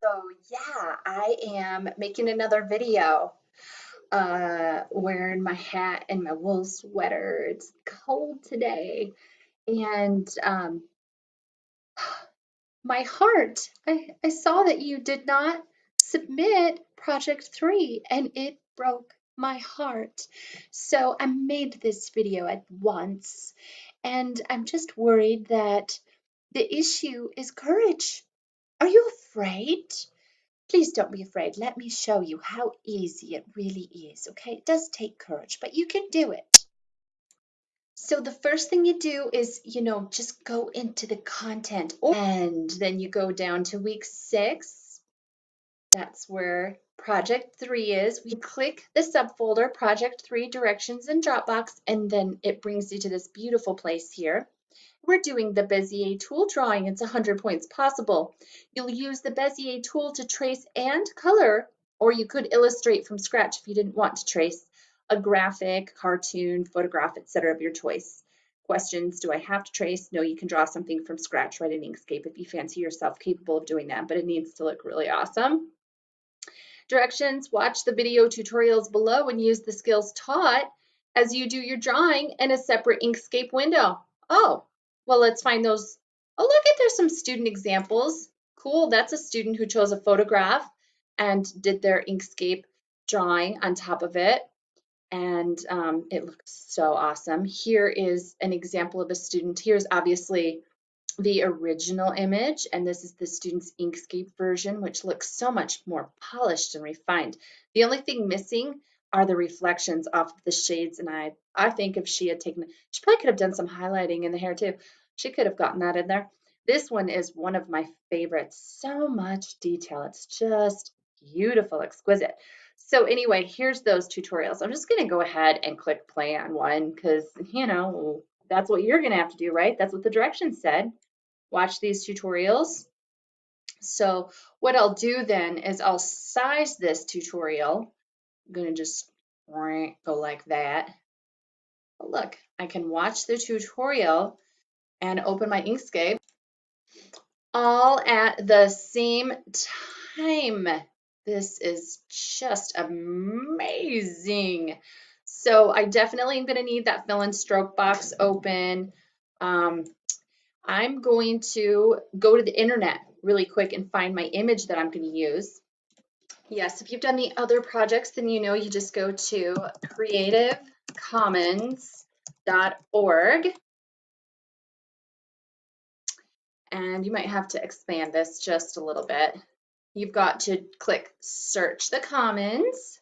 So yeah, I am making another video, wearing my hat and my wool sweater. It's cold today. And my heart, I saw that you did not submit project 3 and it broke my heart. So I made this video at once and I'm just worried that the issue is courage. Are you afraid? Please don't be afraid. Let me show you how easy it really is, okay? It does take courage, but you can do it. So the first thing you do is, just go into the content and then you go down to week 6. That's where project 3 is. We click the subfolder, project 3 directions in Dropbox, and then it brings you to this beautiful place here. We're doing the Bezier tool drawing. It's 100 points possible. You'll use the Bezier tool to trace and color, or you could illustrate from scratch if you didn't want to trace a graphic, cartoon, photograph, etc. of your choice. Questions: do I have to trace? No, you can draw something from scratch right in Inkscape if you fancy yourself capable of doing that, but it needs to look really awesome. Directions: watch the video tutorials below and use the skills taught as you do your drawing in a separate Inkscape window. Oh, well, let's find those. Oh, look at, there's some student examples. Cool, that's a student who chose a photograph and did their Inkscape drawing on top of it. And it looks so awesome. Here is an example of a student. Here's obviously the original image, and this is the student's Inkscape version, which looks so much more polished and refined. The only thing missing are the reflections off of the shades, and I think if she had taken, she probably could have done some highlighting in the hair too. She could have gotten that in there. This one is one of my favorites. So much detail. It's just beautiful, exquisite. So anyway, here's those tutorials. I'm just going to go ahead and click play on one because, that's what you're going to have to do, right? That's what the directions said. Watch these tutorials. So what I'll do then is I'll size this tutorial. I'm going to just go like that. But look, I can watch the tutorial and open my Inkscape all at the same time. This is just amazing. So I definitely am going to need that fill and stroke box open. I'm going to go to the internet really quick and find my image that I'm going to use. Yes, if you've done the other projects, then you just go to creativecommons.org. And you might have to expand this just a little bit. You've got to click search the commons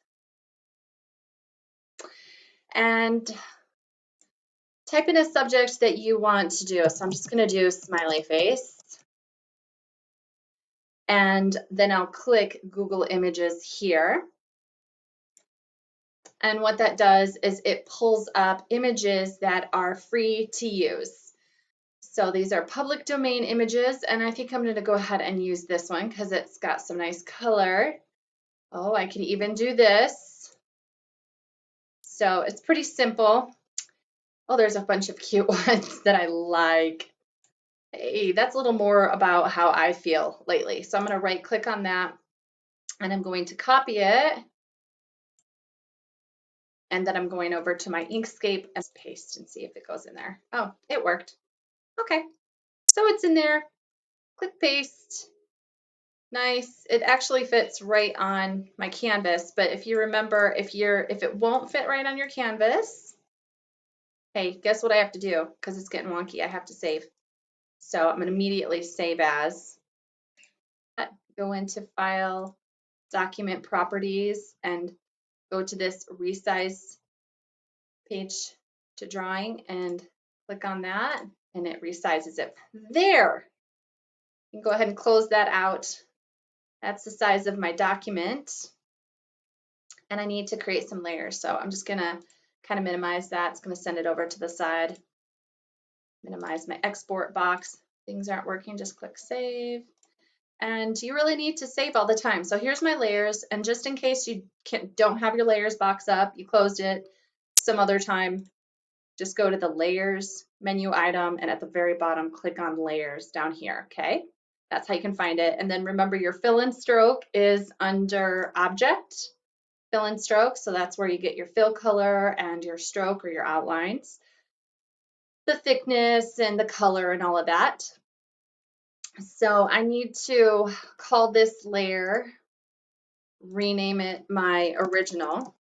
and type in a subject that you want to do. So I'm just going to do smiley face. And then I'll click Google Images here. And what that does is it pulls up images that are free to use. So these are public domain images, and I think I'm going to go ahead and use this one because it's got some nice color. Oh, I can even do this. So it's pretty simple. Oh, there's a bunch of cute ones that I like. Hey, that's a little more about how I feel lately. So I'm going to right click on that and I'm going to copy it. And then I'm going over to my Inkscape and paste and see if it goes in there. Oh, it worked. Okay, so it's in there. Click paste. Nice. It actually fits right on my canvas, but if you remember, if it won't fit right on your canvas, hey, guess what I have to do? Because it's getting wonky, I have to save. So I'm going to immediately save as. Go into File, Document Properties, and go to this Resize page to drawing and click on that, and it resizes it. There! You can go ahead and close that out. That's the size of my document. And I need to create some layers. So I'm just gonna kind of minimize that. It's gonna send it over to the side. Minimize my export box. Things aren't working, just click save. And you really need to save all the time. So here's my layers. And just in case you don't have your layers box up, you closed it some other time, just go to the layers menu item and at the very bottom, click on layers down here, okay? That's how you can find it. And then remember, your fill and stroke is under Object, Fill and Stroke. So that's where you get your fill color and your stroke or your outlines, the thickness and the color and all of that. So I need to call this layer, rename it my original.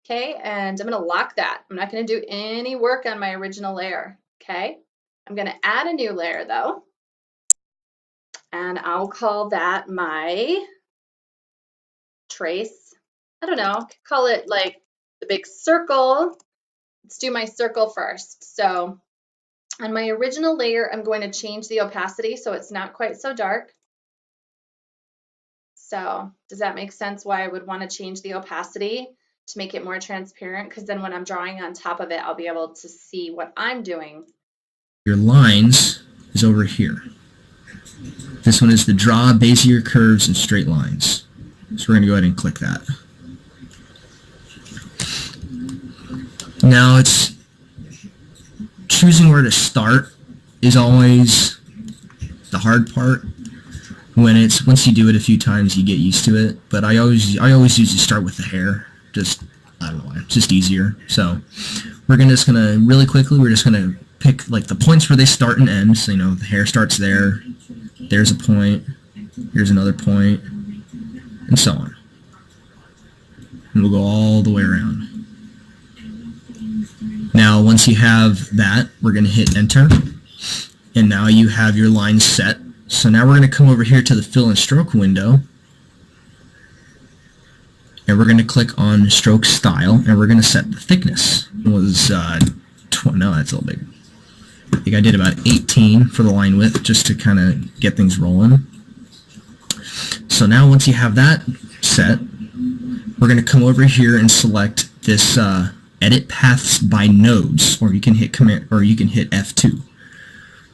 Okay, and I'm going to lock that. I'm not going to do any work on my original layer. Okay, I'm going to add a new layer though, and I'll call that my trace. I don't know, call it like the big circle. Let's do my circle first. So on my original layer, I'm going to change the opacity so it's not quite so dark. So does that make sense why I would want to change the opacity to make it more transparent? Because then when I'm drawing on top of it, I'll be able to see what I'm doing. Your lines is over here. This one is the draw Bezier curves and straight lines. So we're going to go ahead and click that. Now it's choosing where to start is always the hard part. Once you do it a few times, you get used to it. But I always usually start with the hair. Just, I don't know why, it's just easier. So we're just gonna really quickly, we're just gonna pick like the points where they start and end. So the hair starts there. There's a point. Here's another point, and so on. And we'll go all the way around. Now, once you have that, we're gonna hit enter, and now you have your lines set. So now we're going to come over here to the fill and stroke window, and we're going to click on stroke style, and we're going to set the thickness. It was no, that's a little big. I think I did about 18 for the line width just to kind of get things rolling. So now once you have that set, we're going to come over here and select this edit paths by nodes, or you can hit command, or you can hit F2.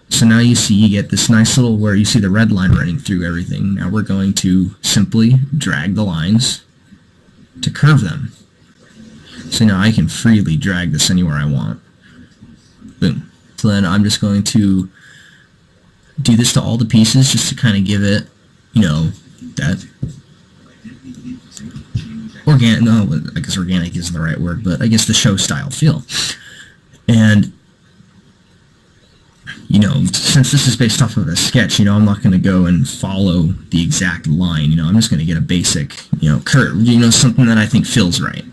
So now you see you get this nice little where you see the red line running through everything. Now we're going to simply drag the lines to curve them. So now I can freely drag this anywhere I want. Boom. So then I'm just going to do this to all the pieces just to kind of give it, that organic, no, I guess organic isn't the right word, but I guess the show style feel. And since this is based off of a sketch, I'm not going to go and follow the exact line. I'm just going to get a basic, curve, something that I think feels right.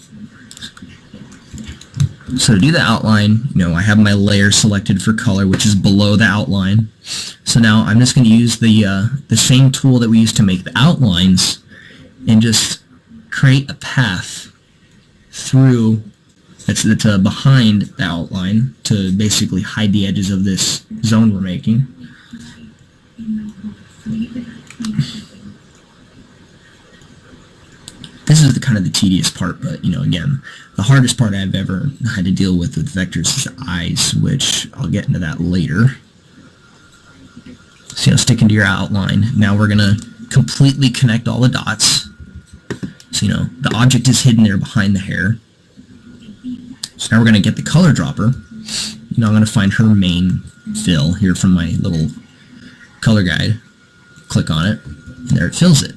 So to do the outline, I have my layer selected for color, which is below the outline. So now I'm just going to use the same tool that we used to make the outlines and just create a path through that's behind the outline to basically hide the edges of this zone we're making. This is kind of the tedious part, but again, the hardest part I've ever had to deal with vectors is the eyes, which I'll get into that later. So sticking to your outline. Now we're gonna completely connect all the dots. So the object is hidden there behind the hair. So now we're going to get the color dropper. I'm going to find her main fill here from my little color guide. Click on it, and there it fills it.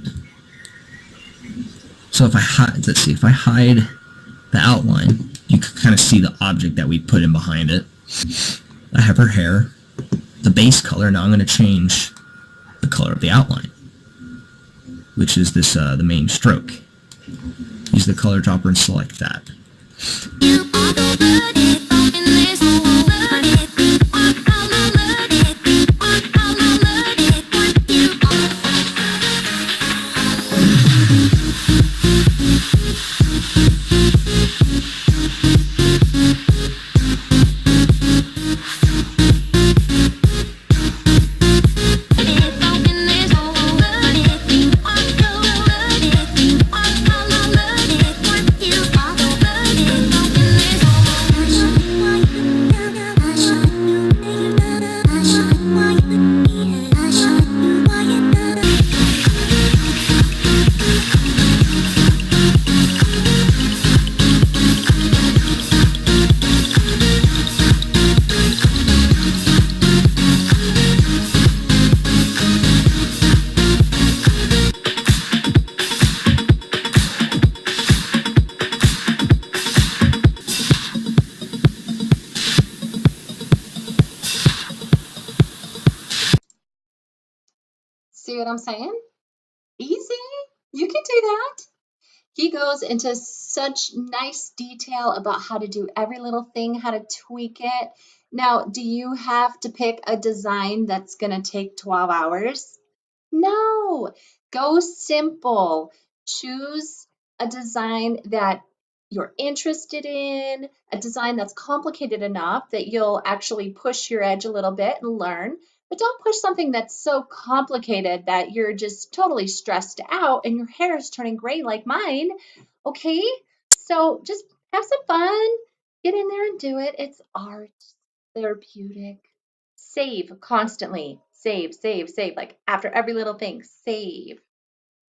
So if I hide, let's see, if I hide the outline, you can kind of see the object that we put in behind it. I have her hair, the base color. Now I'm going to change the color of the outline, which is this the main stroke. Use the color dropper and select that. See what I'm saying? Easy. You can do that. He goes into such nice detail about how to do every little thing, how to tweak it. Now, do you have to pick a design that's going to take 12 hours? No, go simple. Choose a design that you're interested in, a design that's complicated enough that you'll actually push your edge a little bit and learn. But don't push something that's so complicated that you're just totally stressed out and your hair is turning gray like mine. Okay? So just have some fun. Get in there and do it. It's art, therapeutic. Save constantly. Save, save, save. Like after every little thing, save.